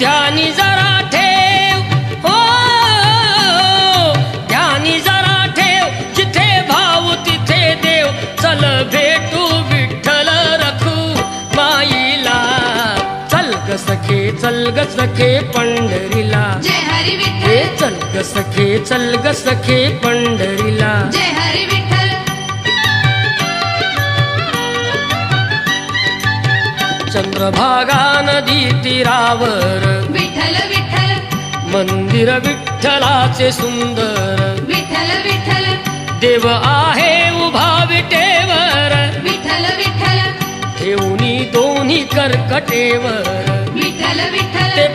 ध्यानी जरा ठेव, हो ध्यानी जरा ठेव, जिथे भाव तिथे देव. चल भेटू विठ्ठल रखू माईला. चल ग सखे, चल ग सखे पंढरीला. जय हरी विठ्ठल. हे चल ग सखे, चल ग सखे पंढरीला. जय हरी विठ्ठल. चंद्रभागा नदी तीरावर विठ्ठल विठ्ठल. मंदिर विठ्ठलाचे सुंदर. विठ्ठल विठ्ठल. देव आहे उभा विटेवर. विठ्ठल विठ्ठल. ठेवणी दोन्ही कर्कटेवर. विठ्ठल विठ्ठल. ते